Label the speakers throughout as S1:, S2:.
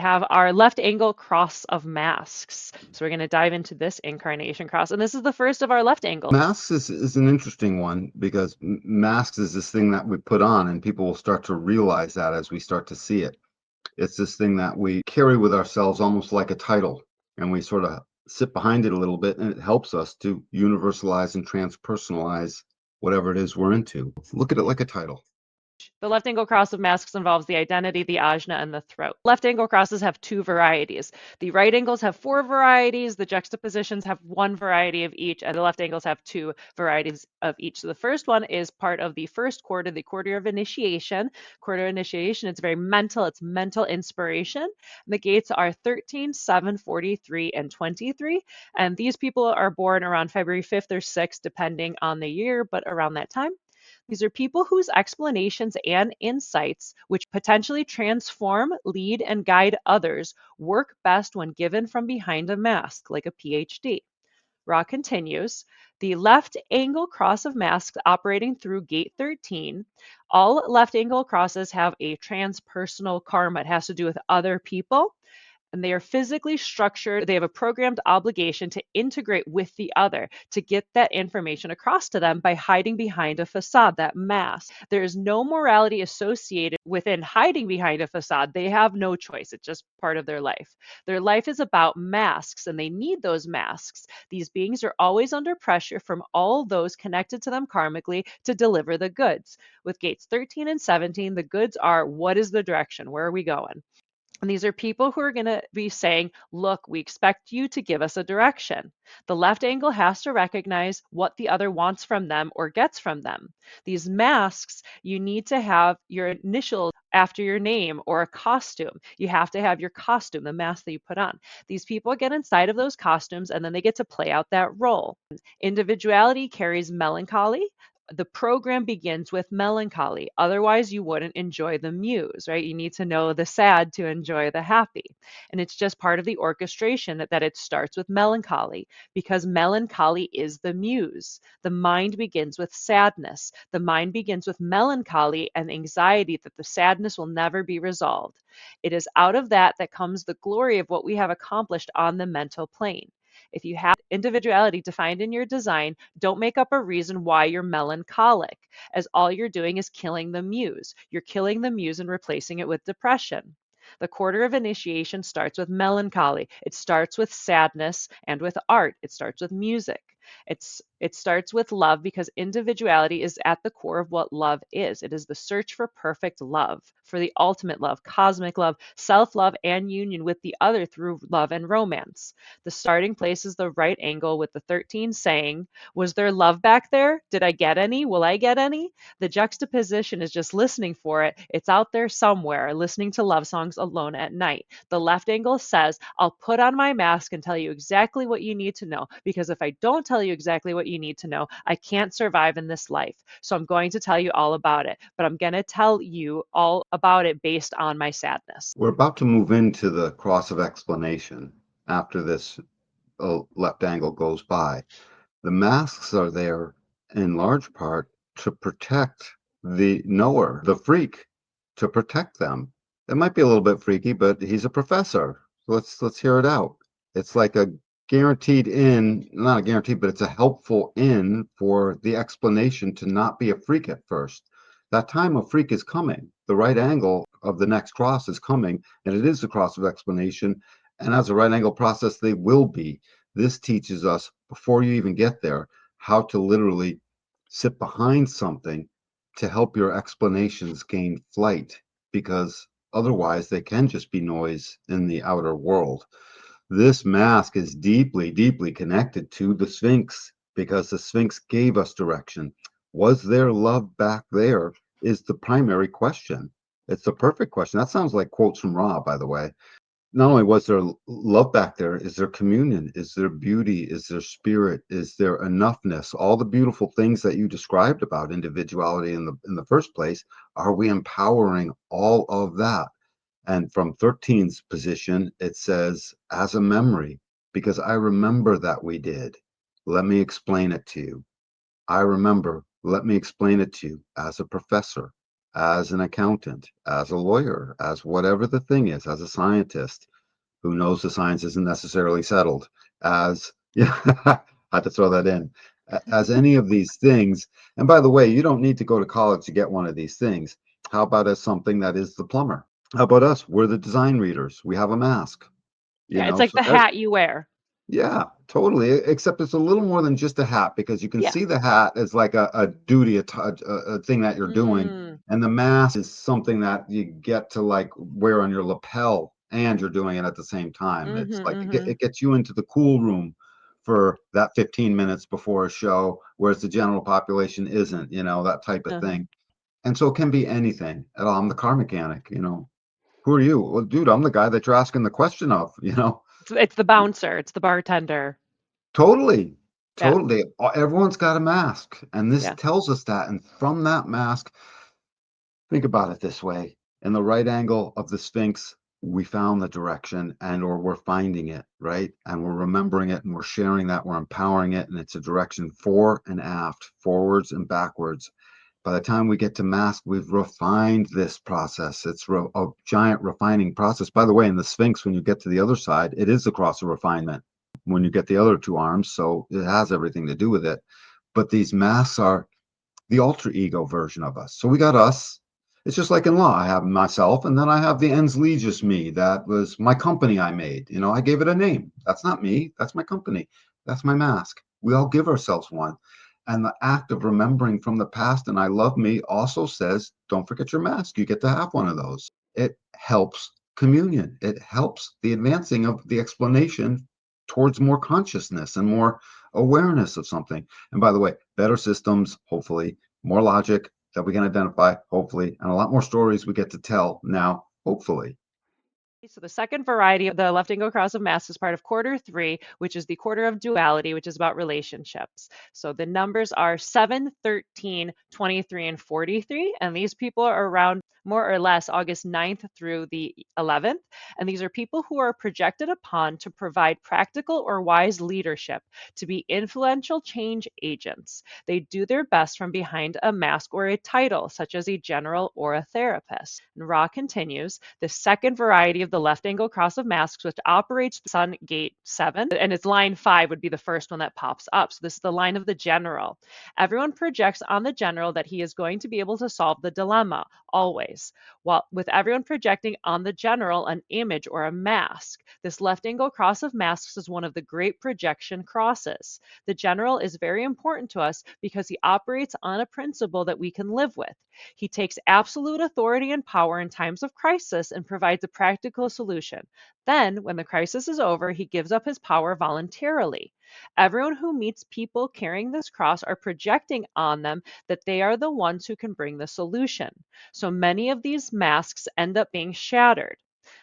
S1: have our left angle cross of masks. So we're going to dive into this incarnation cross. And this is the first of our left angles.
S2: Masks is an interesting one because masks is this thing that we put on, and people will start to realize that as we start to see it. It's this thing that we carry with ourselves almost like a title, and we sort of sit behind it a little bit, and it helps us to universalize and transpersonalize whatever it is we're into. Look at it like a title.
S1: The left angle cross of masks involves the identity, the ajna, and the throat. Left angle crosses have two varieties. The right angles have four varieties, the juxtapositions have one variety of each, and the left angles have two varieties of each. So the first one is part of the first quarter, the quarter of initiation. Quarter of initiation, it's very mental, it's mental inspiration. And the gates are 13, 7, 43, and 23. And these people are born around February 5th or 6th, depending on the year, but around that time. These are people whose explanations and insights, which potentially transform, lead, and guide others, work best when given from behind a mask, like a PhD. Ra continues, the left angle cross of masks operating through gate 13. All left angle crosses have a transpersonal karma. It has to do with other people, and they are physically structured. They have a programmed obligation to integrate with the other, to get that information across to them by hiding behind a facade, that mask. There is no morality associated within hiding behind a facade. They have no choice. It's just part of their life. Their life is about masks, and they need those masks. These beings are always under pressure from all those connected to them karmically to deliver the goods. With gates 13 and 17, the goods are, what is the direction? Where are we going? And these are people who are going to be saying, look, we expect you to give us a direction. The left angle has to recognize what the other wants from them or gets from them. These masks, you need to have your initials after your name or a costume. You have to have your costume, the mask that you put on. These people get inside of those costumes and then they get to play out that role. Individuality carries melancholy. The program begins with melancholy. Otherwise, you wouldn't enjoy the muse, right? You need to know the sad to enjoy the happy. And it's just part of the orchestration that it starts with melancholy, because melancholy is the muse. The mind begins with sadness. The mind begins with melancholy and anxiety that the sadness will never be resolved. It is out of that that comes the glory of what we have accomplished on the mental plane. If you have individuality defined in your design, don't make up a reason why you're melancholic, as all you're doing is killing the muse. You're killing the muse and replacing it with depression. The quarter of initiation starts with melancholy. It starts with sadness and with art. It starts with music. It starts with love because individuality is at the core of what love is. It is the search for perfect love, for the ultimate love, cosmic love, self-love, and union with the other through love and romance. The starting place is the right angle with the 13 saying, was there love back there? Did I get any? Will I get any? The juxtaposition is just listening for it. It's out there somewhere, listening to love songs alone at night. The left angle says, I'll put on my mask and tell you exactly what you need to know, because if I don't tell you exactly what you need to know, I can't survive in this life. So I'm going to tell you all about it, but I'm going to tell you all about it based on my sadness.
S2: We're about to move into the cross of explanation after this left angle goes by. The masks are there in large part to protect the knower, the freak, to protect them. It might be a little bit freaky, but he's a professor. Let's hear it out. It's like a guaranteed in, not a guaranteed, but it's a helpful in for the explanation to not be a freak at first. That time of freak is coming. The right angle of the next cross is coming, and it is the cross of explanation. And as a right angle process, they will be. This teaches us, before you even get there, how to literally sit behind something to help your explanations gain flight, because otherwise they can just be noise in the outer world. This mask is deeply, deeply connected to the Sphinx, because the Sphinx gave us direction. Was there love back there is the primary question. It's the perfect question. That sounds like quotes from Ra, by the way. Not only was there love back there, is there communion? Is there beauty? Is there spirit? Is there enoughness? All the beautiful things that you described about individuality in the first place, are we empowering all of that? And from 13's position, it says, as a memory, because I remember that we did. Let me explain it to you. I remember, let me explain it to you as a professor, as an accountant, as a lawyer, as whatever the thing is, as a scientist who knows the science isn't necessarily settled, as, yeah, I had to throw that in, as any of these things. And by the way, you don't need to go to college to get one of these things. How about as something that is the plumber? How about us? We're the design readers. We have a mask,
S1: Yeah, it's like
S2: so
S1: the hat you wear.
S2: yeah, totally. Except it's a little more than just a hat because you can
S1: Yeah.
S2: see the hat as like a duty, a thing that you're doing.
S1: Mm.
S2: And the mask is something that you get to like wear on your lapel and you're doing it at the same time.
S1: Mhm,
S2: It's like
S1: mhm.
S2: it gets you into the cool room for that 15 minutes before a show, whereas the general population isn't, that type of
S1: Uh-huh.
S2: thing. And so it can be anything. And I'm the car mechanic. Who are you? Well, dude, I'm the guy that you're asking the question of.
S1: It's the bouncer, it's the bartender.
S2: Totally.
S1: Yeah,
S2: Totally. Everyone's got a mask, and this
S1: yeah.
S2: tells us that. And from that mask, think about it this way. In the right angle of the Sphinx, we found the direction and or we're finding it, right? And we're remembering it and we're sharing that, we're empowering it, and it's a direction fore and aft, forwards and backwards. By the time we get to mask, we've refined this process. It's a giant refining process. By the way, in the Sphinx, when you get to the other side, it is the cross of refinement when you get the other two arms. So it has everything to do with it. But these masks are the alter ego version of us. So we got us. It's just like in law. I have myself, and then I have the ens legis me. That was my company I made. I gave it a name. That's not me. That's my company. That's my mask. We all give ourselves one. And the act of remembering from the past and I love me also says, don't forget your mask. You get to have one of those. It helps communion. It helps the advancing of the explanation towards more consciousness and more awareness of something. And by the way, better systems, hopefully, more logic that we can identify, hopefully, and a lot more stories we get to tell now, hopefully.
S1: So the second variety of the left angle cross of masks is part of quarter three, which is the quarter of duality, which is about relationships. So the numbers are 7, 13, 23, and 43. And these people are around more or less August 9th through the 11th. And these are people who are projected upon to provide practical or wise leadership, to be influential change agents. They do their best from behind a mask or a title, such as a general or a therapist. And Ra continues, the second variety of the left angle cross of masks, which operates the Sun Gate 7, and its line 5 would be the first one that pops up. So this is the line of the general. Everyone projects on the general that he is going to be able to solve the dilemma, always. While with everyone projecting on the general an image or a mask, this left angle cross of masks is one of the great projection crosses. The general is very important to us because he operates on a principle that we can live with. He takes absolute authority and power in times of crisis and provides a practical solution. Then, when the crisis is over, he gives up his power voluntarily. Everyone who meets people carrying this cross are projecting on them that they are the ones who can bring the solution. So many of these masks end up being shattered.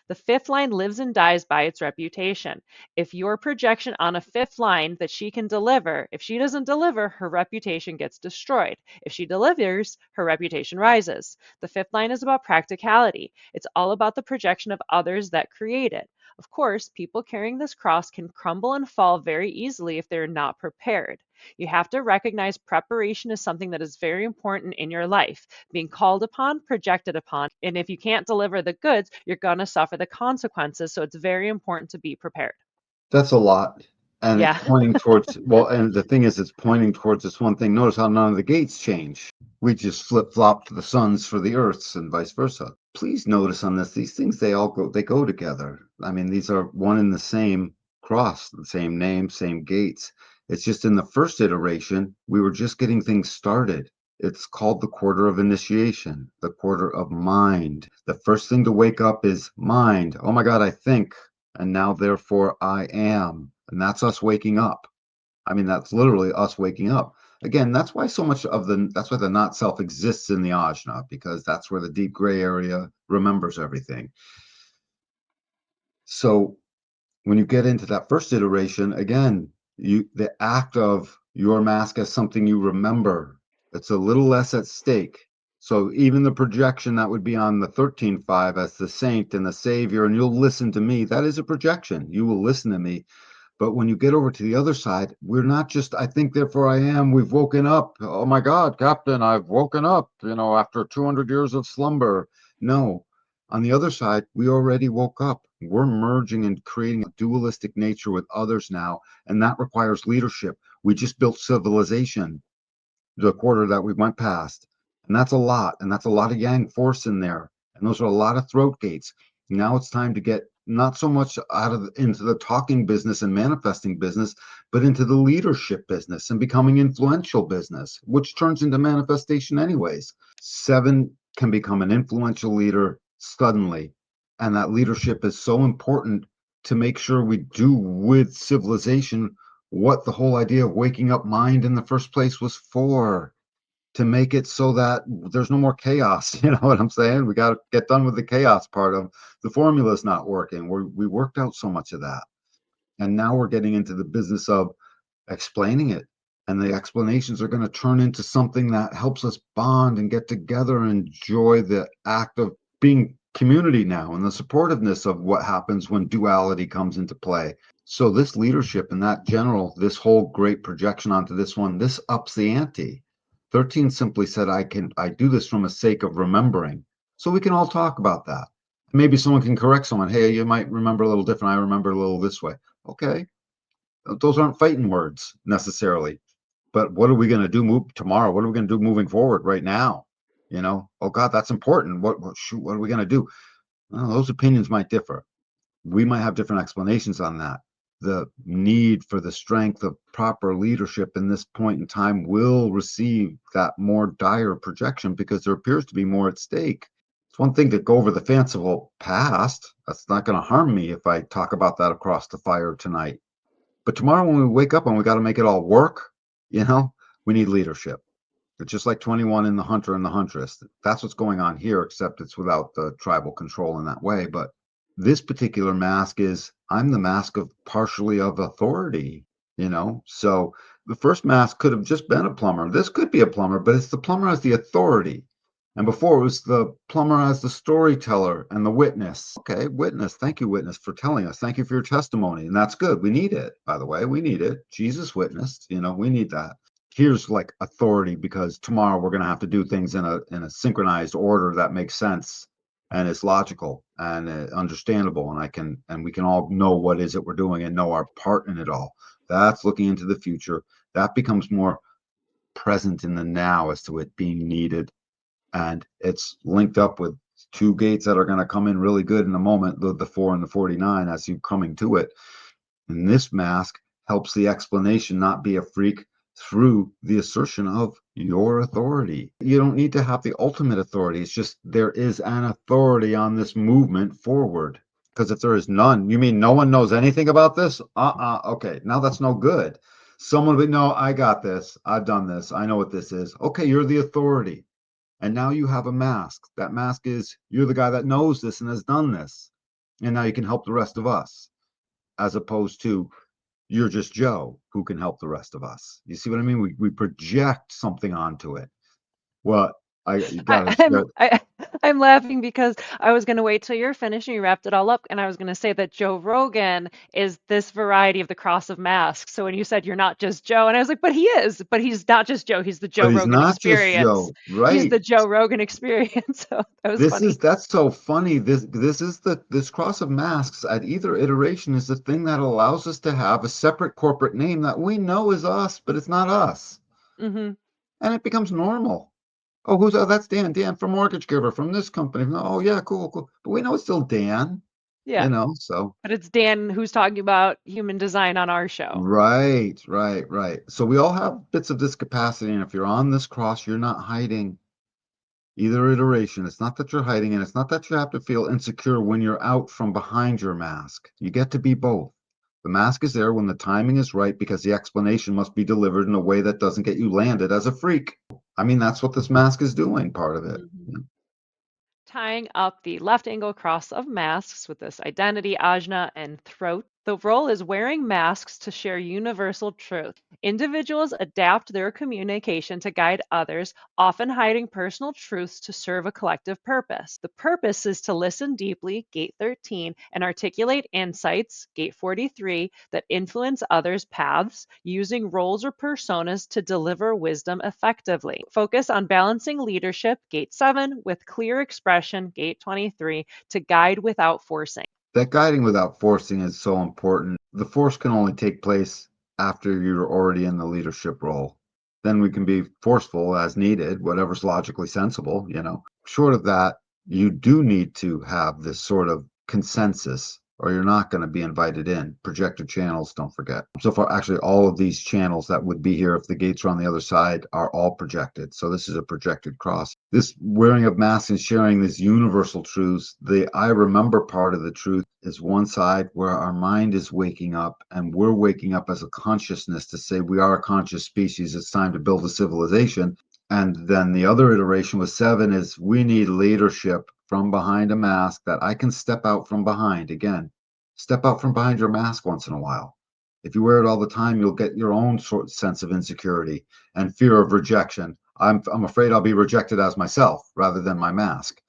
S1: The fifth line lives and dies by its reputation. If your projection on a fifth line that she can deliver, if she doesn't deliver, her reputation gets destroyed. If she delivers, her reputation rises. The fifth line is about practicality. It's all about the projection of others that create it. Of course, people carrying this cross can crumble and fall very easily if they're not prepared. You have to recognize preparation is something that is very important in your life, being called upon, projected upon, and if you can't deliver the goods, you're going to suffer the consequences. So it's very important to be prepared.
S2: That's a lot. And it's
S1: Yeah.
S2: pointing towards, well, and the thing is, it's pointing towards this one thing. Notice how none of the gates change. We just flip flop the suns for the earths and vice versa. Please notice on this, these things, they go together. I mean, these are one and the same cross, the same name, same gates. It's just in the first iteration, we were just getting things started. It's called the quarter of initiation, the quarter of mind. The first thing to wake up is mind. Oh my God, I think. And now therefore I am. And that's us waking up. I mean, that's literally us waking up. Again, that's why so much of that's why the not self exists in the ajna, because that's where the deep gray area remembers everything. So when you get into that first iteration, again, the act of your mask as something you remember, it's a little less at stake. So even the projection that would be on the 13.5 as the saint and the savior, and you'll listen to me, that is a projection. You will listen to me. But when you get over to the other side, we're not just, I think, therefore I am, we've woken up. Oh my God, Captain, I've woken up, after 200 years of slumber. No, on the other side, we already woke up. We're merging and creating a dualistic nature with others now, and that requires leadership. We just built civilization the quarter that we went past. And that's a lot. And that's a lot of yang force in there. And those are a lot of throat gates. Now it's time to get not so much into the talking business and manifesting business, but into the leadership business and becoming influential business, which turns into manifestation anyways. 7 can become an influential leader suddenly. And that leadership is so important to make sure we do with civilization what the whole idea of waking up mind in the first place was for, to make it so that there's no more chaos. You know what I'm saying? We got to get done with the chaos part of the formula's not working. We worked out so much of that. And now we're getting into the business of explaining it. And the explanations are going to turn into something that helps us bond and get together and enjoy the act of being community now and the supportiveness of what happens when duality comes into play. So this leadership and that general, this whole great projection onto this one, this ups the ante. 13 simply said, I do this from a sake of remembering. So we can all talk about that. Maybe someone can correct someone. Hey, you might remember a little different. I remember a little this way. Okay. Those aren't fighting words necessarily. But what are we going to do tomorrow? What are we going to do moving forward right now? Oh God, that's important. What are we going to do? Well, those opinions might differ. We might have different explanations on that. The need for the strength of proper leadership in this point in time will receive that more dire projection because there appears to be more at stake. It's one thing to go over the fanciful past. That's not going to harm me if I talk about that across the fire tonight. But tomorrow when we wake up and we got to make it all work, we need leadership. It's just like 21 in the hunter and the huntress. That's what's going on here, except it's without the tribal control in that way. But this particular mask is, I'm the mask of partially of authority, So the first mask could have just been a plumber. This could be a plumber, but it's the plumber as the authority. And before it was the plumber as the storyteller and the witness. Okay, witness. Thank you, witness, for telling us. Thank you for your testimony. And that's good. We need it, by the way. We need it. Jesus witnessed, we need that. Here's like authority because tomorrow we're going to have to do things in a synchronized order that makes sense and is logical and understandable. And we can all know what is it we're doing and know our part in it all. That's looking into the future. That becomes more present in the now as to it being needed. And it's linked up with 2 gates that are going to come in really good in a moment, the 4 and the 49 as you coming to it. And this mask helps the explanation not be a freak through the assertion of your authority. You don't need to have the ultimate authority. It's just there is an authority on this movement forward. Because if there is none, you mean no one knows anything about this? Okay, now that's no good. Someone would know, I got this. I've done this. I know what this is. Okay, you're the authority. And now you have a mask. That mask is you're the guy that knows this and has done this. And now you can help the rest of us, as opposed to you're just Joe who can help the rest of us. You see what I mean? We project something onto it. Well, you gotta share.
S1: I'm laughing because I was going to wait till you're finished and you wrapped it all up, and I was going to say that Joe Rogan is this variety of the cross of masks. So when you said you're not just Joe, and I was like, but he is, but he's not just Joe. He's the Joe
S2: But he's
S1: Rogan
S2: not just
S1: experience.
S2: Joe,
S1: He's
S2: right?
S1: the Joe Rogan experience. So that was funny.
S2: That's so funny. This cross of masks at either iteration is the thing that allows us to have a separate corporate name that we know is us, but it's not us.
S1: Hmm.
S2: And it becomes normal. Oh, that's Dan from Mortgage Giver from this company. Oh yeah, cool. But we know it's still Dan,
S1: Yeah.
S2: so
S1: But it's Dan who's talking about human design on our show.
S2: right. So we all have bits of this capacity, and if you're on this cross, you're not hiding either iteration. It's not that you're hiding, and it's not that you have to feel insecure when you're out from behind your mask. You get to be both. The mask is there when the timing is right because the explanation must be delivered in a way that doesn't get you landed as a freak. I mean, that's what this mask is doing, part of it.
S1: Hmm. Tying up the left angle cross of masks with this identity, ajna, and throat. The role is wearing masks to share universal truth. Individuals adapt their communication to guide others, often hiding personal truths to serve a collective purpose. The purpose is to listen deeply, gate 13, and articulate insights, gate 43, that influence others' paths, using roles or personas to deliver wisdom effectively. Focus on balancing leadership, gate 7, with clear expression, gate 23, to guide without forcing.
S2: That guiding without forcing is so important. The force can only take place after you're already in the leadership role. Then we can be forceful as needed, whatever's logically sensible, you know. Short of that, you do need to have this sort of consensus or you're not going to be invited in. Projector channels, don't forget. So far, actually, all of these channels that would be here if the gates are on the other side are all projected. So this is a projected cross. This wearing of masks and sharing these universal truths, the I remember part of the truth is one side where our mind is waking up and we're waking up as a consciousness to say we are a conscious species. It's time to build a civilization. And then the other iteration with 7 is we need leadership from behind a mask that I can step out from behind. Again, step out from behind your mask once in a while. If you wear it all the time, you'll get your own sort of sense of insecurity and fear of rejection. I'm afraid I'll be rejected as myself rather than my mask.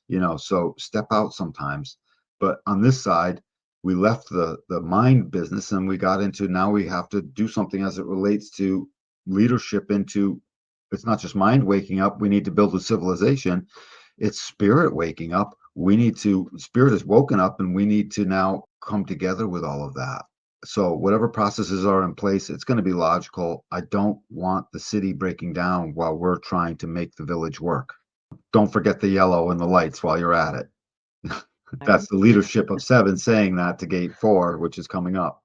S2: You know, so step out sometimes. But on this side, we left the mind business and we got into now we have to do something as it relates to leadership into it's not just mind waking up, we need to build a civilization. It's spirit waking up. We need to spirit is woken up and we need to now come together with all of that. So whatever processes are in place, it's going to be logical. I don't want the city breaking down while we're trying to make the village work. Don't forget the yellow and the lights while you're at it. That's the leadership of 7 saying that to gate 4, which is coming up.